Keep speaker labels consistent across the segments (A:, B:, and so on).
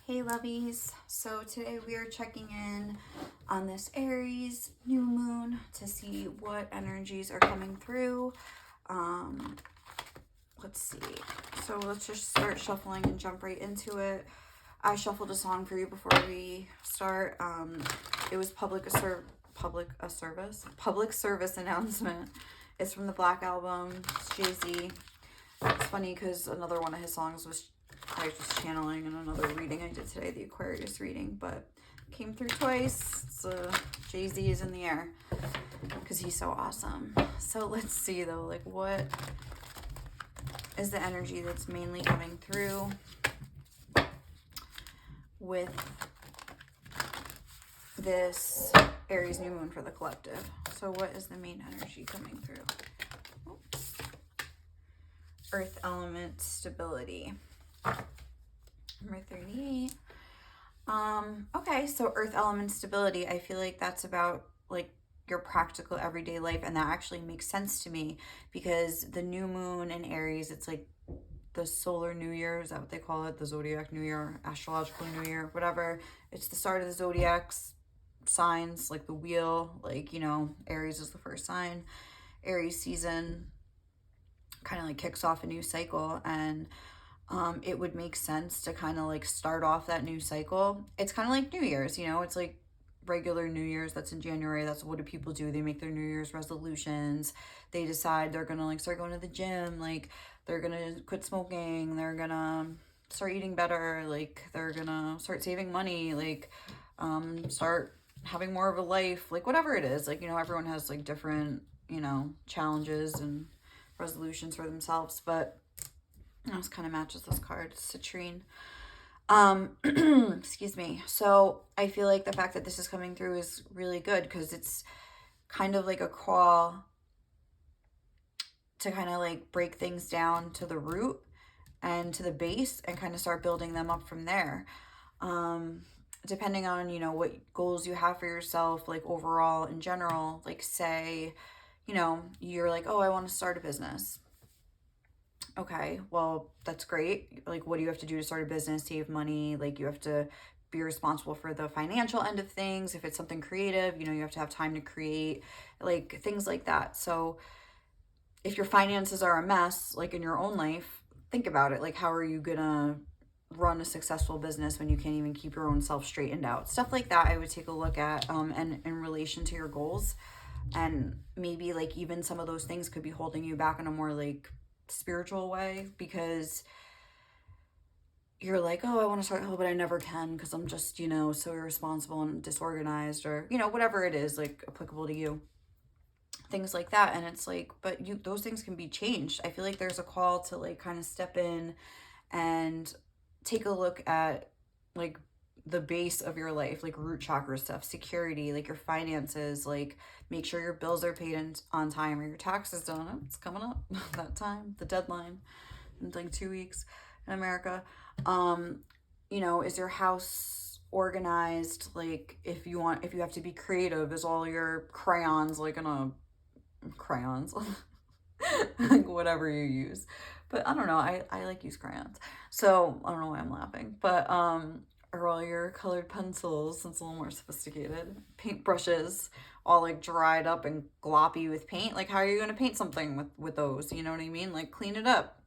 A: Hey lovies, so today we are checking in on this Aries new moon to see what energies are coming through. Let's see, so let's just start shuffling and jump right into it. I shuffled a song for you before we start. It was public service announcement. It's from the Black Album. It's Jay-Z. It's funny because another one of his songs was I was channeling in another reading I did today, the Aquarius reading, but came through twice. It's Jay-Z is in the air because he's so awesome. So let's see though, like what is the energy that's mainly coming through with this Aries new moon for the collective. So what is the main energy coming through? Oops. Earth element stability. Number 38. Okay, so earth element stability, I feel like that's about like your practical everyday life, and that actually makes sense to me because the new moon in Aries, it's like the solar new year, is that what they call it? The zodiac new year, astrological new year, whatever. It's the start of the zodiac's signs, like the wheel, like, you know, Aries is the first sign. Aries season kind of like kicks off a new cycle, and it would make sense to kind of like start off that new cycle. It's kind of like New Year's, you know, it's like regular New Year's that's in January. That's what do people do? They make their New Year's resolutions. They decide they're gonna like start going to the gym, like they're gonna quit smoking, they're gonna start eating better, like they're gonna start saving money, like start having more of a life, like whatever it is. Like, you know, everyone has like different, you know, challenges and resolutions for themselves, but this kind of matches this card, citrine. Excuse me. So I feel like the fact that this is coming through is really good because it's kind of like a call to kind of like break things down to the root and to the base and kind of start building them up from there. Depending on, you know, what goals you have for yourself, like overall in general, like say, you know, you're like, oh, I want to start a business. Okay, well, that's great. Like, what do you have to do to start a business, save money? Like, you have to be responsible for the financial end of things. If it's something creative, you know, you have to have time to create, like things like that. So if your finances are a mess, like in your own life, think about it. Like, how are you gonna run a successful business when you can't even keep your own self straightened out? Stuff like that I would take a look at, and in relation to your goals. And maybe like even some of those things could be holding you back in a more like spiritual way because you're like, oh, I want to start, oh, but I never can because I'm just, you know, so irresponsible and disorganized, or, you know, whatever it is, like applicable to you, things like that. And it's like, but you, those things can be changed. I feel like there's a call to like kind of step in and take a look at like the base of your life, like root chakra stuff, security, like your finances, like make sure your bills are paid in, on time, or your taxes done. It's coming up that time, the deadline in like 2 weeks in America. You know, is your house organized? Like if you have to be creative, is all your crayons like in a crayons like whatever you use. But I don't know, I like use crayons, so I don't know why I'm laughing, but or all your colored pencils, since it's a little more sophisticated, paint brushes all like dried up and gloppy with paint. Like how are you going to paint something with those, you know what I mean? Like clean it up.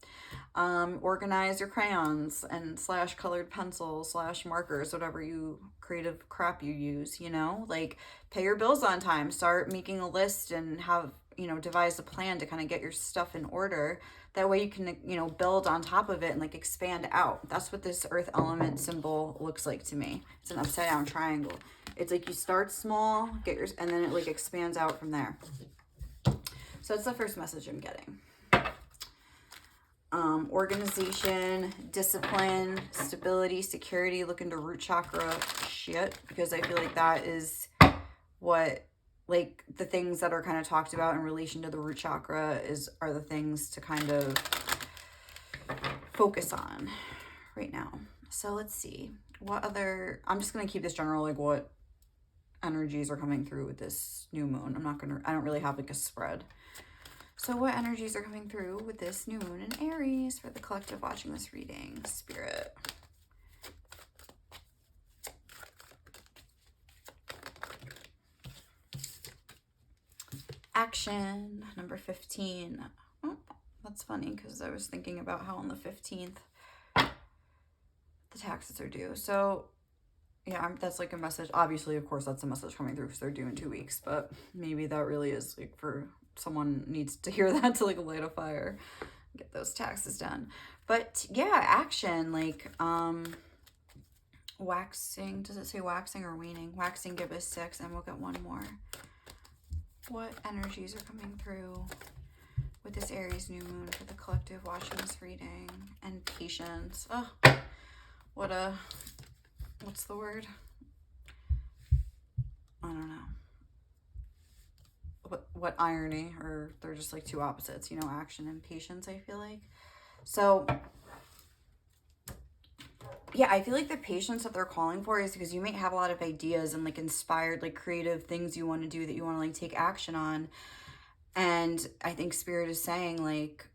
A: Organize your crayons and slash colored pencils slash markers, whatever you creative crap you use, you know, like pay your bills on time, start making a list and have, you know, devise a plan to kind of get your stuff in order. That way you can, you know, build on top of it and like expand out. That's what this earth element symbol looks like to me. It's an upside down triangle. It's like you start small, get yours, and then it like expands out from there. So that's the first message I'm getting. Organization, discipline, stability, security, look into root chakra shit, because I feel like that is what, like the things that are kind of talked about in relation to the root chakra are the things to kind of focus on right now. So let's see what other, I'm just going to keep this general, like what energies are coming through with this new moon. I don't really have like a spread. So what energies are coming through with this new moon in Aries for the collective watching this reading? Spirit. Action, number 15. Oh, that's funny because I was thinking about how on the 15th the taxes are due. So yeah, that's like a message. Obviously, of course, that's a message coming through because they're due in 2 weeks. But maybe that really is like for someone needs to hear that to like light a fire, get those taxes done. But yeah, action, like waxing. Does it say waxing or waning? Waxing, give us 6, and we'll get one more. What energies are coming through with this Aries new moon for the collective watching this reading? And patience. Oh, what's the word? I don't know. What irony, or they're just like two opposites, you know, action and patience, I feel like. So yeah, I feel like the patience that they're calling for is because you might have a lot of ideas and like inspired, like creative things you want to do that you want to like take action on. And I think Spirit is saying like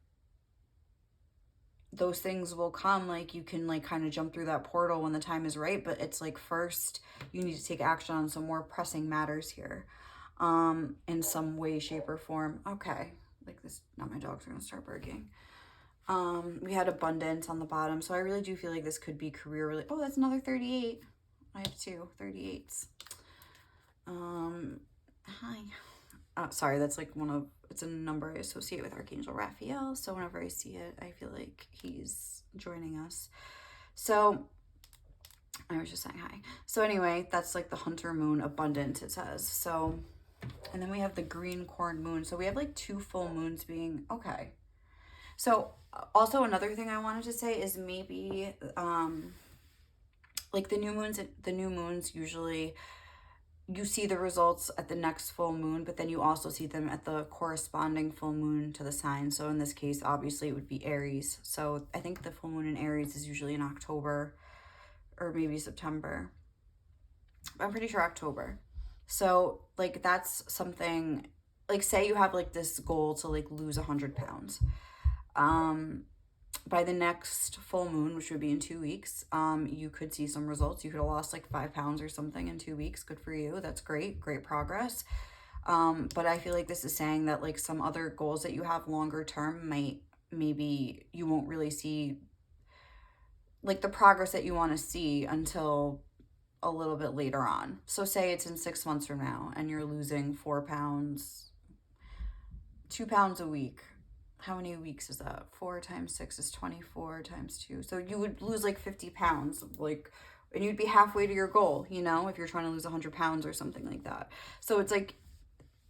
A: those things will come, like you can like kind of jump through that portal when the time is right, but it's like first you need to take action on some more pressing matters here in some way, shape, or form. Okay, like this, now my dogs are gonna start barking. We had abundance on the bottom, so I really do feel like this could be career related. Oh, that's another 38. I have 2 38s. Hi. Sorry, that's like it's a number I associate with Archangel Raphael, so whenever I see it, I feel like he's joining us. So I was just saying hi. So anyway, that's like the hunter moon, abundant, it says. So, and then we have the green corn moon. So we have like 2 full moons being, okay. So also another thing I wanted to say is maybe like the new moons usually you see the results at the next full moon, but then you also see them at the corresponding full moon to the sign. So in this case, obviously it would be Aries. So I think the full moon in Aries is usually in October or maybe September. I'm pretty sure October. So like that's something, like say you have like this goal to like lose 100 pounds. By the next full moon, which would be in 2 weeks, you could see some results. You could have lost like 5 pounds or something in 2 weeks. Good for you. That's great progress. But I feel like this is saying that like some other goals that you have longer term maybe you won't really see like the progress that you want to see until a little bit later on. So say it's in 6 months from now and you're losing 4 pounds, 2 pounds a week. How many weeks is that? 4 times 6 is 24 times 2. So you would lose like 50 pounds, like, and you'd be halfway to your goal, you know, if you're trying to lose 100 pounds or something like that. So it's like,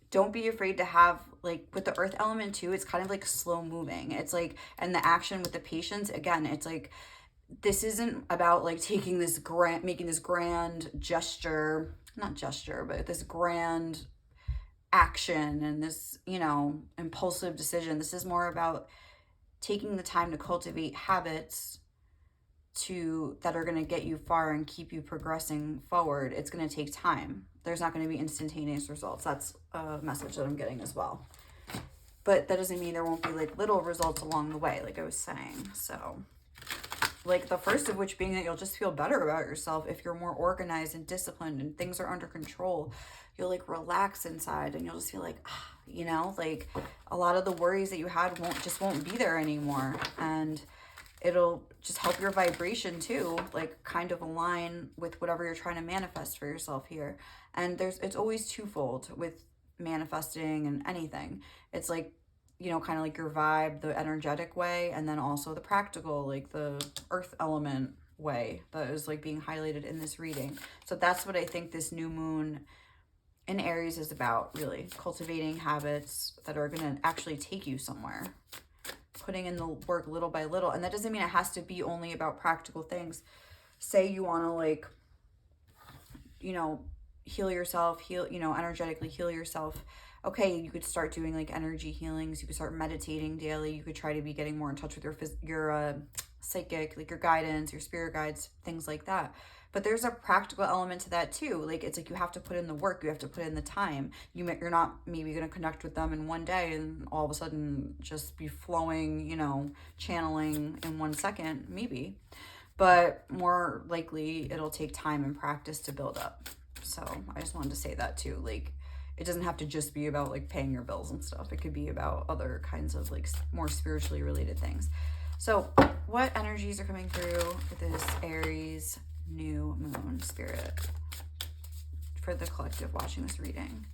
A: don't be afraid to have, like, with the earth element too, it's kind of like slow moving. It's like, and the action with the patience, again, it's like, this isn't about like taking this making this grand gesture, not gesture, but this grand action and this, you know, impulsive decision. This is more about taking the time to cultivate habits that are going to get you far and keep you progressing forward. It's going to take time. There's not going to be instantaneous results. That's a message that I'm getting as well. But that doesn't mean there won't be like little results along the way, like I was saying. So like the first of which being that you'll just feel better about yourself if you're more organized and disciplined and things are under control. You'll like relax inside and you'll just feel like, you know, like a lot of the worries that you had won't be there anymore. And it'll just help your vibration too, like kind of align with whatever you're trying to manifest for yourself here. And it's always twofold with manifesting and anything. It's like, you know, kind of like your vibe, the energetic way, and then also the practical, like the earth element way that is like being highlighted in this reading. So that's what I think this new moon in Aries is about, really cultivating habits that are going to actually take you somewhere, putting in the work little by little. And that doesn't mean it has to be only about practical things. Say you want to like, you know, heal yourself, you know, energetically heal yourself. Okay, you could start doing like energy healings. You could start meditating daily. You could try to be getting more in touch with your psychic, like your guidance, your spirit guides, things like that. But there's a practical element to that too. Like it's like you have to put in the work. You have to put in the time. You're not maybe going to connect with them in one day and all of a sudden just be flowing, you know, channeling in 1 second, maybe. But more likely it'll take time and practice to build up. So I just wanted to say that too. Like it doesn't have to just be about like paying your bills and stuff. It could be about other kinds of like more spiritually related things. So what energies are coming through with this Aries new moon, Spirit, for the collective watching this reading?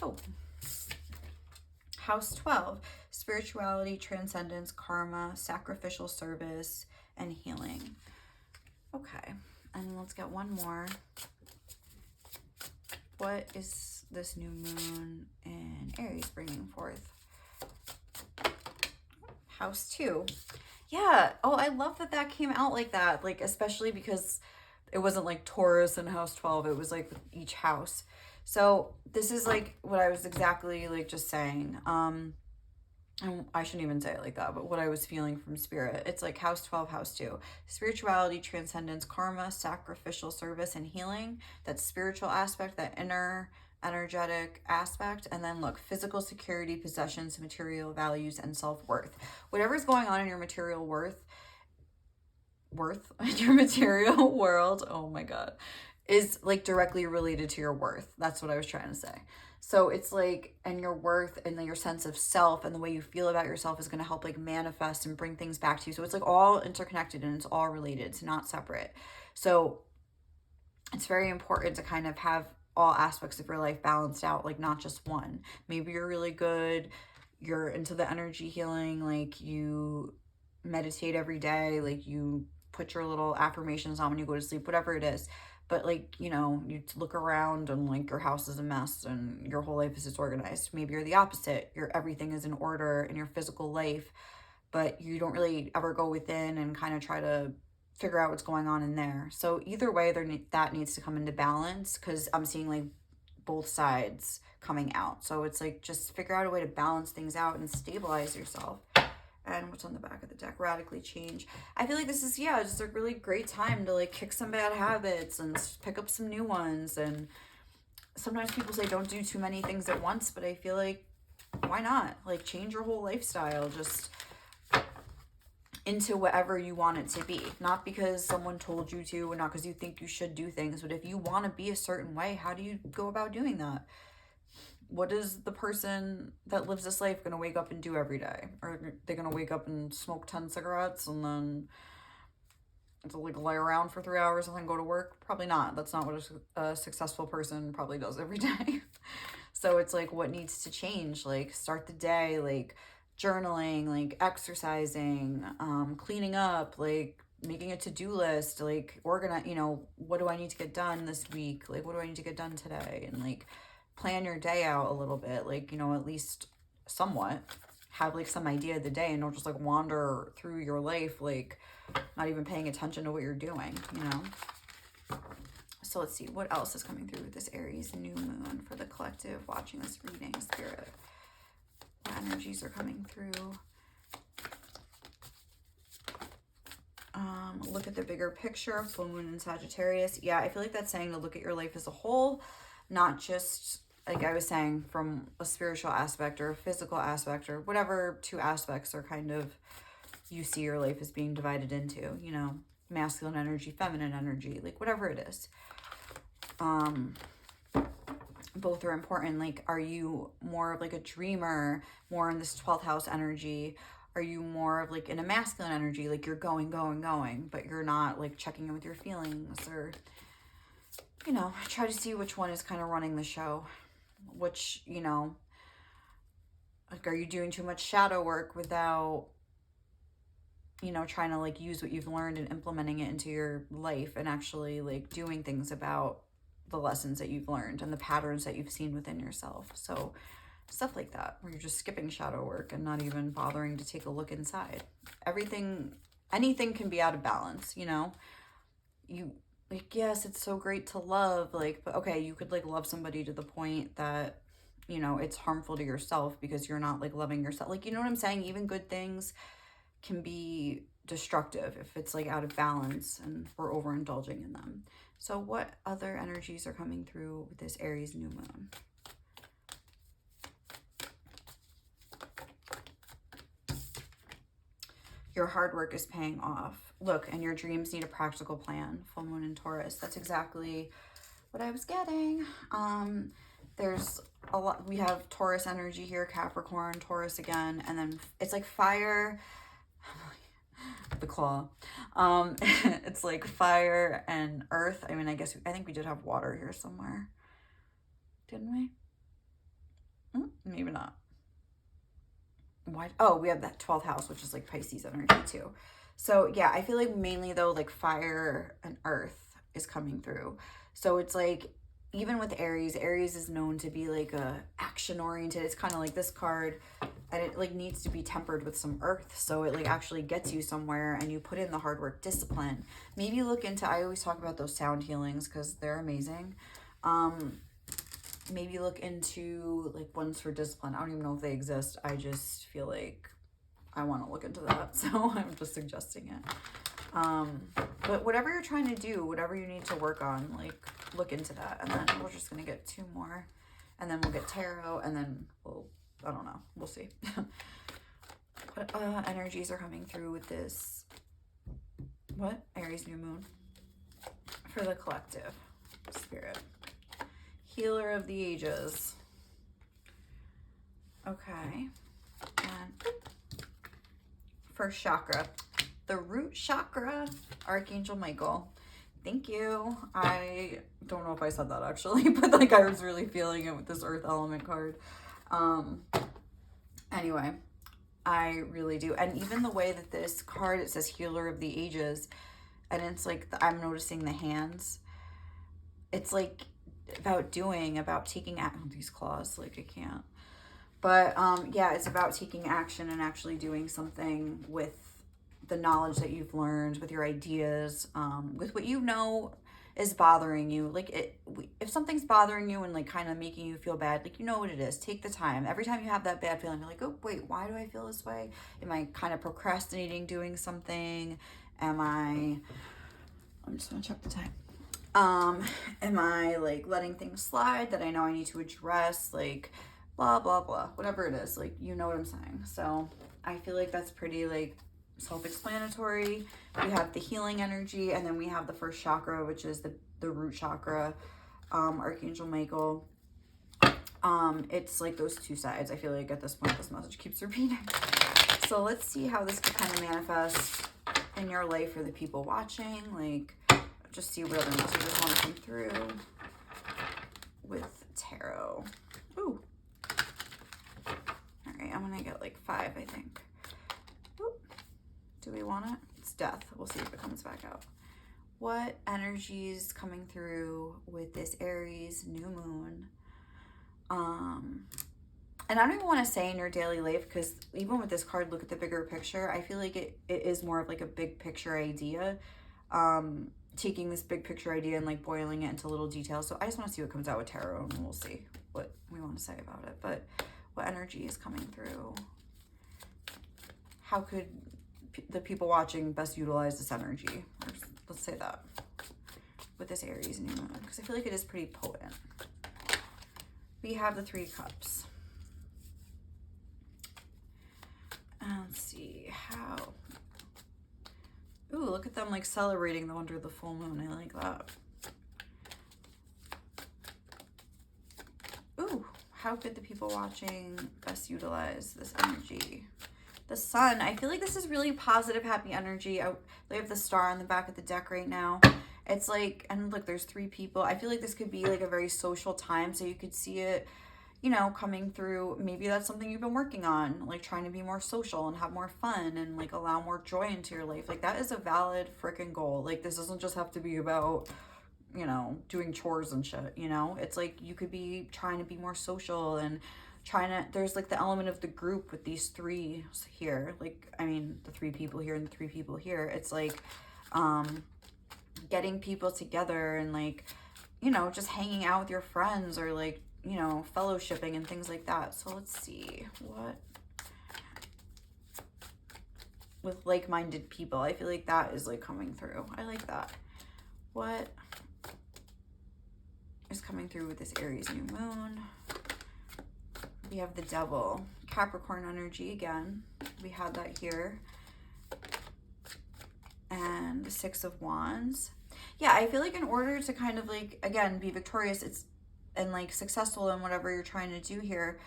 A: Oh, House 12, spirituality, transcendence, karma, sacrificial service, and healing. Okay, and let's get one more. What is this new moon in Aries bringing forth? House 2. Yeah. Oh, I love that that came out like that. Like, especially because it wasn't like Taurus and House 12. It was like each house. So this is like what I was exactly like just saying. And I shouldn't even say it like that, but what I was feeling from Spirit. It's like House 12, House 2. Spirituality, transcendence, karma, sacrificial service, and healing. That spiritual aspect, that inner energetic aspect. And then look, physical security, possessions, material values, and self-worth. Whatever's going on in your material your material world, oh my God, is like directly related to your worth. That's what I was trying to say. So it's like, and your worth and then your sense of self and the way you feel about yourself is going to help like manifest and bring things back to you. So it's like all interconnected and it's all related. It's not separate. So it's very important to kind of have all aspects of your life balanced out, like not just one. Maybe you're really good, you're into the energy healing, like you meditate every day, like you put your little affirmations on when you go to sleep, whatever it is. But like, you know, you look around and like your house is a mess and your whole life is disorganized. Maybe you're the opposite. Everything is in order in your physical life, but you don't really ever go within and kind of try to figure out what's going on in there. So either way, that needs to come into balance, because I'm seeing like both sides coming out. So it's like, just figure out a way to balance things out and stabilize yourself. And what's on the back of the deck? Radically change. I feel like this is, yeah, just a really great time to like kick some bad habits and pick up some new ones. And sometimes people say don't do too many things at once, but I feel like, why not? Like, change your whole lifestyle just into whatever you want it to be. Not because someone told you to, and not because you think you should do things, but if you want to be a certain way, how do you go about doing that? What is the person that lives this life going to wake up and do every day? Are they going to wake up and smoke 10 cigarettes and then to like lay around for 3 hours and then go to work? Probably not. That's not what a successful person probably does every day. So it's like, what needs to change? Like, start the day, like journaling, like exercising, cleaning up, like making a to-do list, like organize, you know, what do I need to get done this week? Like, what do I need to get done today? And like, plan your day out a little bit, like, you know, at least somewhat have like some idea of the day, and don't just like wander through your life like not even paying attention to what you're doing, you know. So let's see what else is coming through with this Aries new moon for the collective watching this reading, Spirit. What energies are coming through? Look at the bigger picture, full moon in Sagittarius. Yeah, I feel like that's saying to look at your life as a whole, not just, like I was saying, from a spiritual aspect or a physical aspect, or whatever two aspects are kind of, you see your life as being divided into, you know, masculine energy, feminine energy, like whatever it is. Both are important. Like, are you more of like a dreamer, more in this 12th house energy? Are you more of like in a masculine energy, like you're going, but you're not like checking in with your feelings? Or, you know, try to see which one is kind of running the show. Which, you know, like, are you doing too much shadow work without, you know, trying to like use what you've learned and implementing it into your life and actually like doing things about the lessons that you've learned and the patterns that you've seen within yourself? So stuff like that, where you're just skipping shadow work and not even bothering to take a look inside. Anything can be out of balance, you know. You, like, yes, it's so great to love, like, but okay, you could like love somebody to the point that, you know, it's harmful to yourself because you're not like loving yourself. Like, you know what I'm saying? Even good things can be destructive if it's like out of balance and we're overindulging in them. So what other energies are coming through with this Aries new moon? Your hard work is paying off. Look, and your dreams need a practical plan. Full moon in Taurus. That's exactly what I was getting. there's a lot. We have Taurus energy here, Capricorn, Taurus again, and then it's like fire. The claw. It's like fire and earth. I mean, I think we did have water here somewhere, didn't we? Maybe not. Why? Oh, we have that 12th house, which is like Pisces energy too. So yeah, I feel like mainly though, like fire and earth is coming through. So it's like, even with Aries is known to be like a action oriented. It's kind of like this card, and it like needs to be tempered with some earth, so it like actually gets you somewhere and you put in the hard work, discipline. Maybe look into, I always talk about those sound healings because they're amazing. Maybe look into like ones for discipline. I don't even know if they exist. I just feel like I want to look into that, so I'm just suggesting it. But whatever you're trying to do, whatever you need to work on, like look into that. And then we're just gonna get 2 more, and then we'll get tarot, and then I don't know, we'll see. What energies are coming through with this? What? Aries new moon for the collective spirit. Healer of the ages. Okay. And first chakra, the root chakra, Archangel Michael. Thank you. I don't know if I said that actually, but like I was really feeling it with this earth element card. Anyway, I really do. And even the way that this card, it says healer of the ages, and it's like, I'm noticing the hands. It's like about taking action. These claws, like I can't. But yeah, it's about taking action and actually doing something with the knowledge that you've learned, with your ideas, with what you know is bothering you. Like if something's bothering you and like kind of making you feel bad, like you know what it is. Take the time. Every time you have that bad feeling, you're like, oh wait, why do I feel this way? Am I kind of procrastinating doing something? I'm just gonna check the time. Am I like letting things slide that I know I need to address? Like blah blah blah, whatever it is, like you know what I'm saying. So I feel like that's pretty like self-explanatory. We have the healing energy, and then we have the first chakra, which is the root chakra, Archangel Michael. It's like those 2 sides. I feel like at this point this message keeps repeating. So let's see how this could kind of manifest in your life for the people watching. Like just see what other messages want to come through with tarot. Ooh. All right, I'm gonna get like 5, I think. Ooh. Do we want it? It's death. We'll see if it comes back out. What energies coming through with this Aries new moon? And I don't even want to say in your daily life, because even with this card, look at the bigger picture. I feel like it is more of like a big picture idea. Taking this big picture idea and like boiling it into little details. So I just want to see what comes out with tarot, and we'll see what we want to say about it. But what energy is coming through? How could the people watching best utilize this energy? Or let's say that with this Aries new moon, because I feel like it is pretty potent. We have the 3 cups. Let's see how. Ooh, look at them like celebrating the wonder of the full moon. I like that. Ooh, how could the people watching best utilize this energy? The sun. I feel like this is really positive, happy energy. They have the star on the back of the deck right now. It's like, and look, there's 3 people. I feel like this could be like a very social time. So you could see it, you know, coming through. Maybe that's something you've been working on, like trying to be more social and have more fun and like allow more joy into your life. Like that is a valid freaking goal. Like this doesn't just have to be about, you know, doing chores and shit, you know? It's like you could be trying to be more social and there's like the element of the group with these 3 here. Like, I mean, the 3 people here and the 3 people here. It's like getting people together and like, you know, just hanging out with your friends or like, you know, fellowshipping and things like that. So let's see what with like-minded people. I feel like that is like coming through. I like that. What is coming through with this Aries new moon? We have the Devil, Capricorn energy again. We had that here. And the 6 of Wands. Yeah, I feel like in order to kind of like, again, be victorious, and like successful in whatever you're trying to do here,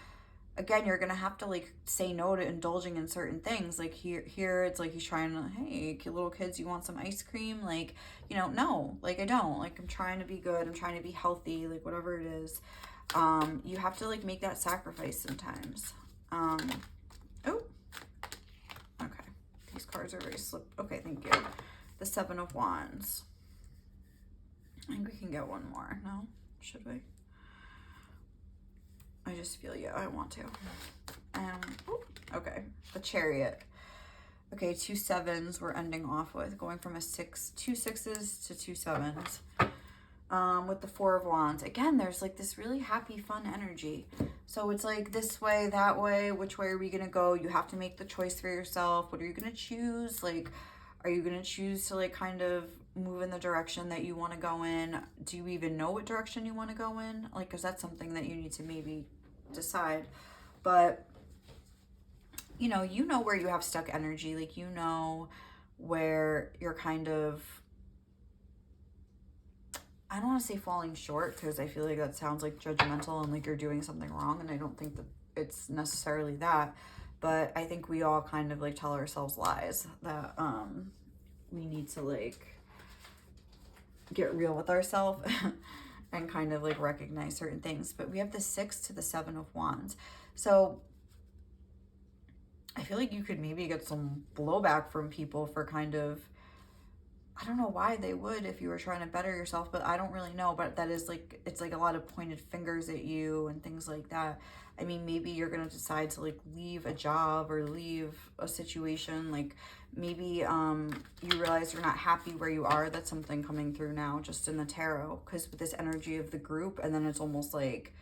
A: again, you're gonna have to like say no to indulging in certain things. Like here it's like he's trying to, hey, little kids, you want some ice cream? Like, you know, no, like I don't. Like I'm trying to be good, I'm trying to be healthy, like whatever it is. You have to like make that sacrifice sometimes. Oh, okay. These cards are very okay, thank you. The Seven of Wands. I think we can get one more. No? Should we? I just feel, yeah, I want to. Okay, the Chariot. Okay, 2 7s we're ending off with, going from a 2 6s to 2 7s. With the Four of Wands. Again, there's like this really happy, fun energy. So it's like this way, that way, which way are we gonna go? You have to make the choice for yourself. What are you gonna choose? Like, are you gonna choose to like kind of move in the direction that you want to go in? Do you even know what direction you want to go in? Like, because that's something that you need to maybe decide. But you know where you have stuck energy. Like, you know where you're kind of, I don't want to say falling short, because I feel like that sounds like judgmental and like you're doing something wrong, and I don't think that it's necessarily that. But I think we all kind of like tell ourselves lies that we need to like get real with ourselves and kind of like recognize certain things. But we have the 6 to the 7 of Wands. So I feel like you could maybe get some blowback from people for kind of, I don't know why they would if you were trying to better yourself, but I don't really know. But that is like, it's like a lot of pointed fingers at you and things like that. I mean, maybe you're going to decide to like leave a job or leave a situation. Like maybe you realize you're not happy where you are. That's something coming through now just in the tarot, because with this energy of the group, and then it's almost like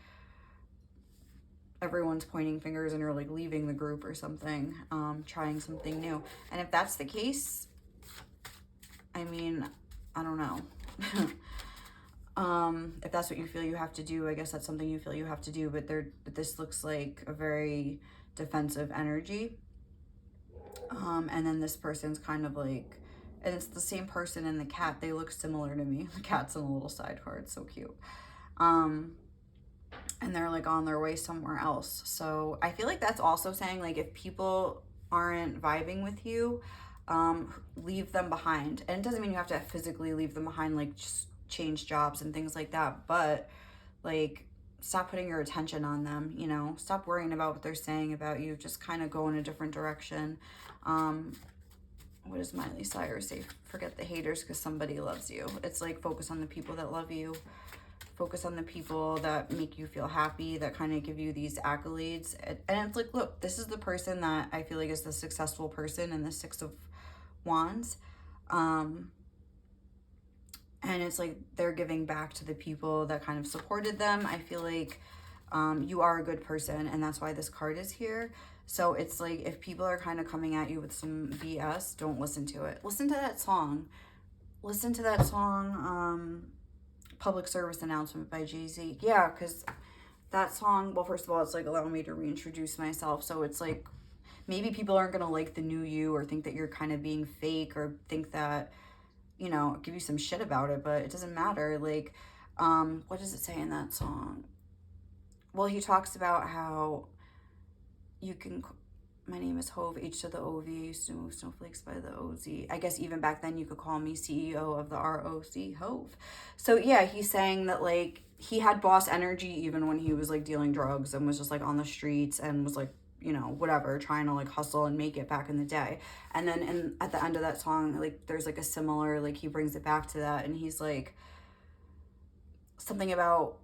A: everyone's pointing fingers and you're like leaving the group or something, trying something new. And if that's the case, I mean, I don't know. If that's what you feel you have to do, I guess that's something you feel you have to do. But this looks like a very defensive energy. And then this person's kind of like, and it's the same person and the cat. They look similar to me. The cat's in a little side card. So cute. And they're like on their way somewhere else. So I feel like that's also saying like if people aren't vibing with you, leave them behind. And it doesn't mean you have to physically leave them behind, like just change jobs and things like that, but like stop putting your attention on them, you know, stop worrying about what they're saying about you, just kind of go in a different direction. What does Miley Cyrus say? Forget the haters because somebody loves you. It's like focus on the people that love you. Focus on the people that make you feel happy, that kind of give you these accolades. And it's like, look, this is the person that I feel like is the successful person in the 6 of Wands. And it's like they're giving back to the people that kind of supported them. I feel like you are a good person, and that's why this card is here. So it's like if people are kind of coming at you with some BS, don't listen to it. Listen to that song. Listen to that song, Public Service Announcement by Jay-Z. Yeah, because that song, well, first of all, it's like allowing me to reintroduce myself. So it's like maybe people aren't going to like the new you, or think that you're kind of being fake, or think that, you know, give you some shit about it, but it doesn't matter. Like, what does it say in that song? Well, he talks about how you can, my name is Hove, H to the O-V, I used to move snowflakes by the O-Z. I guess even back then you could call me CEO of the ROC, Hove. So yeah, he's saying that like he had boss energy even when he was like dealing drugs and was just like on the streets and was like, you know, whatever, trying to like hustle and make it back in the day. And then at the end of that song, like there's like a similar, like he brings it back to that, and he's like something about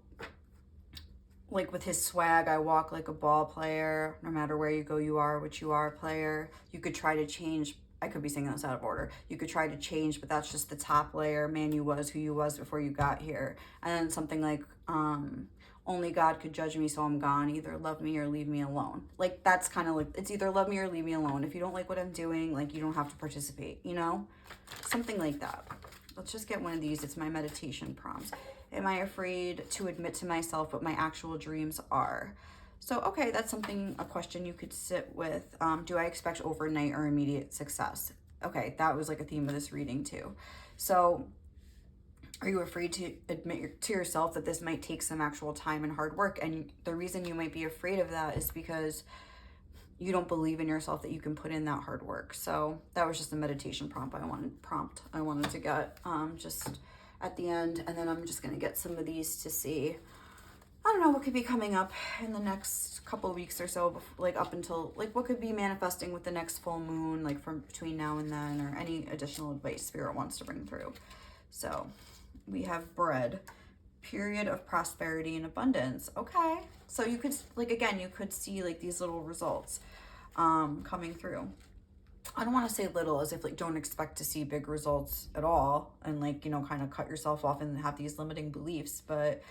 A: like with his swag, I walk like a ball player. No matter where you go, you are what you are, player. You could try to change. I could be saying this out of order. You could try to change, but that's just the top layer. Man, you was who you was before you got here. And then something like, only God could judge me, so I'm gone. Either love me or leave me alone. Like, that's kind of like, it's either love me or leave me alone. If you don't like what I'm doing, like, you don't have to participate, you know? Something like that. Let's just get one of these. It's my meditation prompts. Am I afraid to admit to myself what my actual dreams are? So, okay, that's something, a question you could sit with. Do I expect overnight or immediate success? Okay, that was like a theme of this reading too. So, Are you afraid to admit to yourself that this might take some actual time and hard work? And the reason you might be afraid of that is because you don't believe in yourself that you can put in that hard work. So that was just a meditation prompt I wanted to get just at the end. And then I'm just going to get some of these to see, I don't know, what could be coming up in the next couple of weeks or so, like up until, like what could be manifesting with the next full moon, like from between now and then, or any additional advice Spirit wants to bring through. So we have bread, period of prosperity and abundance. Okay. So you could, like, again, you could see like these little results coming through. I don't want to say little as if like don't expect to see big results at all and like, you know, kind of cut yourself off and have these limiting beliefs, but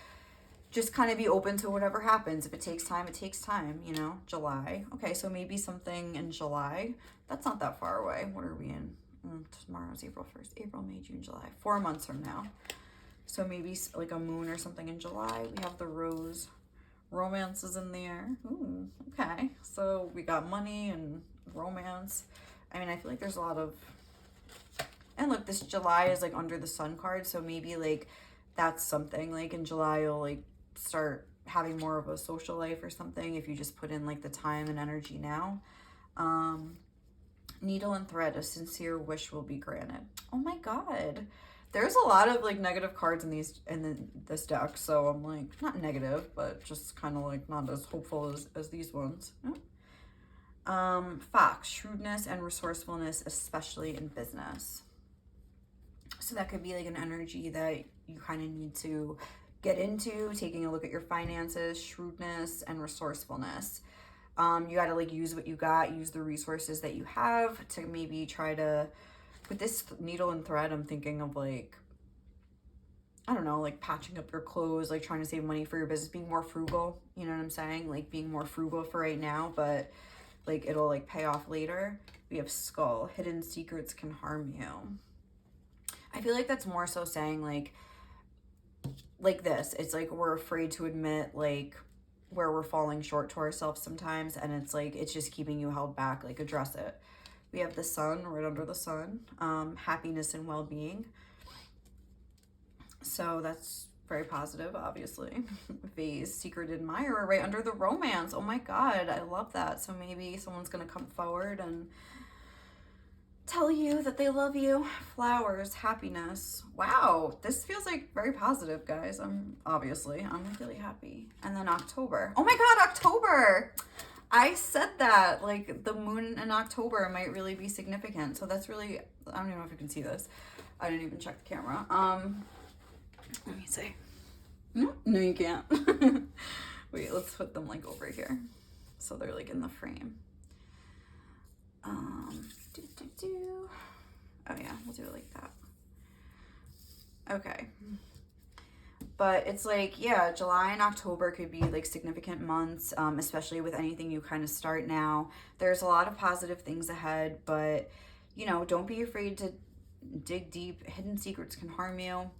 A: just kind of be open to whatever happens. If it takes time, it takes time, you know. July. Okay, so maybe something in July. That's not that far away. What are we in? Tomorrow's April 1st. April, May, June, July. 4 months from now. So maybe like a moon or something in July. We have the rose. Romance is in there. Ooh, okay. So we got money and romance. I mean, I feel like there's a lot of... And look, this July is like under the sun card. So maybe like that's something. Like in July, you'll like start having more of a social life or something if you just put in like the time and energy now. Needle and thread, a sincere wish will be granted. Oh my God. There's a lot of like negative cards in this deck. So I'm like, not negative, but just kind of like not as hopeful as these ones. Fox, shrewdness and resourcefulness, especially in business. So that could be like an energy that you kind of need to get into, taking a look at your finances, shrewdness and resourcefulness. You got to like use what you got, use the resources that you have to maybe try to, with this needle and thread, I'm thinking of like, I don't know, like patching up your clothes, like trying to save money for your business, being more frugal, you know what I'm saying? Like being more frugal for right now, but like it'll like pay off later. We have skull, hidden secrets can harm you. I feel like that's more so saying like this. It's like we're afraid to admit like where we're falling short to ourselves sometimes, and it's like it's just keeping you held back. Like address it. We have the sun right under the sun, happiness and well-being. So that's very positive, obviously. Vase, secret admirer right under the romance. Oh my God, I love that. So maybe someone's gonna come forward and tell you that they love you. Flowers, happiness. Wow, this feels like very positive, guys. I'm really happy. And then October. Oh my God, October. I said that like the moon in October might really be significant. So that's really, I don't even know if you can see this. I didn't even check the camera. Let me see. No, you can't. Wait, let's put them like over here. So they're like in the frame. Oh yeah, we'll do it like that. Okay. But it's like, yeah, July and October could be like significant months, especially with anything you kind of start now. There's a lot of positive things ahead, but you know, don't be afraid to dig deep. Hidden secrets can harm you.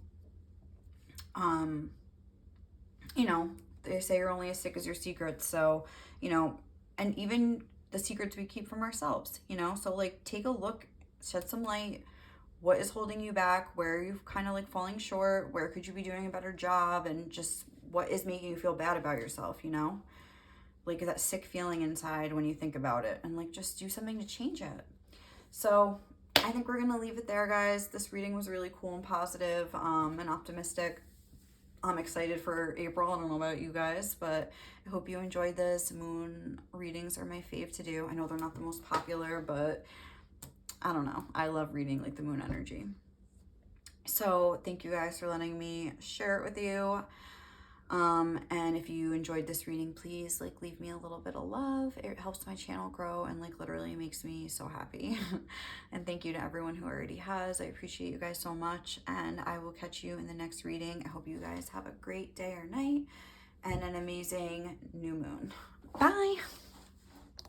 A: You know, they say you're only as sick as your secrets. So, you know, and even the secrets we keep from ourselves, you know, so like take a look, shed some light. What is holding you back? Where are you kind of like falling short? Where could you be doing a better job? And just what is making you feel bad about yourself, you know? Like that sick feeling inside when you think about it, and like just do something to change it. So I think we're gonna leave it there, guys. This reading was really cool and positive, and optimistic. I'm excited for April. I don't know about you guys, but I hope you enjoyed this. Moon readings are my fave to do. I know they're not the most popular, but I don't know. I love reading like the moon energy. So thank you guys for letting me share it with you. And if you enjoyed this reading, please like leave me a little bit of love. It helps my channel grow and like literally makes me so happy. And thank you to everyone who already has. I appreciate you guys so much, and I will catch you in the next reading. I hope you guys have a great day or night and an amazing new moon. Bye.